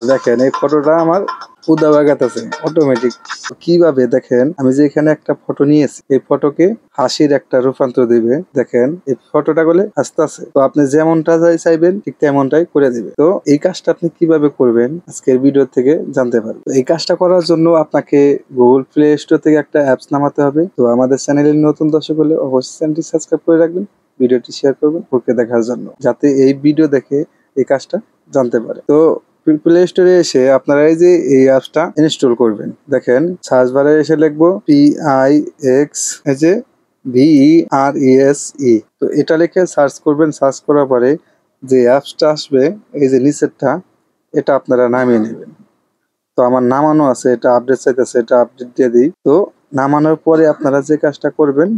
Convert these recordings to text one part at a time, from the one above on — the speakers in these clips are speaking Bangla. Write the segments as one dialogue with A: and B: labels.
A: দেখেন এই ফটোটা আমার উদা বাগাতেছে অটোমেটিক। কিভাবে দেখেন, আমি যে এখানে একটা ফটো নিয়েছি, এই ফটোকে হাসির একটা রূপান্তর দিবে। দেখেন এই ফটোটা গলে হাসতে আছে, তো আপনি যেমনটা চাইবেন ঠিক তেমনটাই করে দিবে। তো এই কাজটা আপনি কিভাবে করবেন আজকের ভিডিও থেকে জানতে পারবেন। এই কাজটা করার জন্য আপনাকে গুগল প্লে স্টোর থেকে একটা অ্যাপস নামাতে হবে। তো আমাদের চ্যানেলের নতুন দর্শক হলে অবশ্যই চ্যানেলটি সাবস্ক্রাইব করে রাখবেন, ভিডিওটি শেয়ার করবেন ওকে দেখার জন্য, যাতে এই ভিডিও দেখে এই কাজটা জানতে পারে। তো প্লে স্টোরে এসে আপনারা এই যে এই অ্যাপসটা ইনস্টল করবেন। দেখেন সার্চ বারে এসে লিখবো PIX এই যে VERESE, তো এটা লিখে সার্চ করবেন। সার্চ করার পরে যে অ্যাপসটা আসবে এই যে নিচেরটা, এটা আপনারা নামিয়ে নেবেন। তো আমার নামানো আছে, এটা আপডেট চাইতেছে, এটা আপডেট দিয়ে দিই। তো নামানোর পরে আপনারা যে কাজটা করবেন,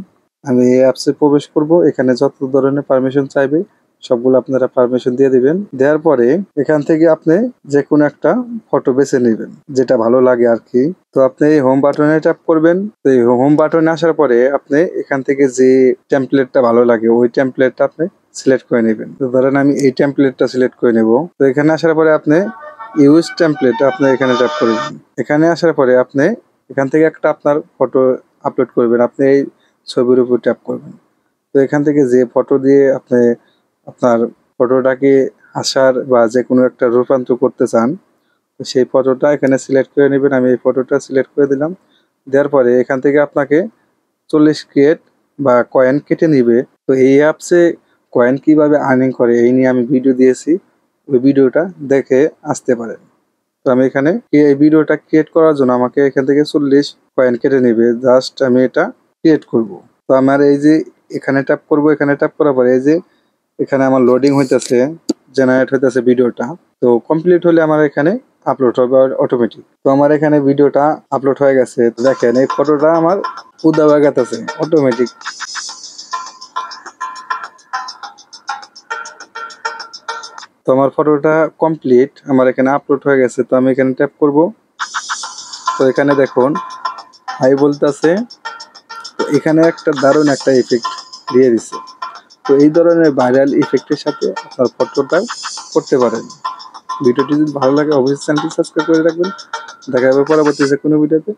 A: আমি এই অ্যাপসে প্রবেশ করব। এখানে যত ধরনের পারমিশন চাইবে সবগুলো আপনারা পারমিশন দিয়ে দিবেন। দেওয়ার পরে এখান থেকে আপনি যে কোনো একটা ফটো বেছে নেবেন যেটা ভালো লাগে আর কি। তো আপনি এই হোম বাটনে ট্যাপ করবেন। তো এই হোম বাটনে আসার পরে আপনি এখান থেকে যে টেমপ্লেটটা ভালো লাগে ওই টেমপ্লেটটা আপনি সিলেক্ট করে নেবেন। তো ধরেন আমি এই টেমপ্লেটটা সিলেক্ট করে নেব। তো এখানে আসার পরে আপনি ইউজ টেমপ্লেট আপনি এখানে ট্যাপ করবেন। এখানে আসার পরে আপনি এখান থেকে একটা আপনার ফটো আপলোড করবেন। আপনি এই ছবির উপর ট্যাপ করবেন। তো এখান থেকে যে ফটো দিয়ে আপনি আপনার ফটোটাকে হাসার বা যে কোনো একটা রূপান্তর করতে চান, তো সেই ফটোটা এখানে সিলেক্ট করে নেবেন। আমি এই ফটোটা সিলেক্ট করে দিলাম। দেওয়ার পরে এখান থেকে আপনাকে 40 ক্রিয়েট বা কয়েন কেটে নিবে। তো এই অ্যাপসে কয়েন কিভাবে আর্নিং করে এই নিয়ে আমি ভিডিও দিয়েছি, ওই ভিডিওটা দেখে আসতে পারেন। তো আমি এখানে এই ভিডিওটা ক্রিয়েট করার জন্য আমাকে এখান থেকে 40 কয়েন কেটে নেবে। জাস্ট আমি এটা ক্রিয়েট করব। তো আমার এই যে এখানে ট্যাপ করব, এখানে ট্যাপ করার পরে এই যে এখানে আমার লোডিং হইতেছে, জেনারেট হইতেছে ভিডিওটা। তো কমপ্লিট হলে আমার এখানে আপলোড হবে অটোমেটিক। তো আমার এখানে ভিডিওটা আপলোড হয়ে গেছে। তো দেখেন এই ফটোটা আমার উদা বাগাতেছে অটোমেটিক। তো আমার ফটোটা কমপ্লিট, আমার এখানে আপলোড হয়ে গেছে। তো আমি এখানে ট্যাপ করব। তো এখানে দেখুন হাই বলতেছে। তো এখানে একটা দারুণ একটা ইফেক্ট দিয়ে দিছে। তো এই ধরনের ভাইরাল ইফেক্টের সাথে আপনার ফটোটা করতে পারেন। ভিডিওটি যদি ভালো লাগে অবশ্যই চ্যানেলটি সাবস্ক্রাইব করে রাখবেন। দেখা হবে পরবর্তী যে কোনো ভিডিওতে।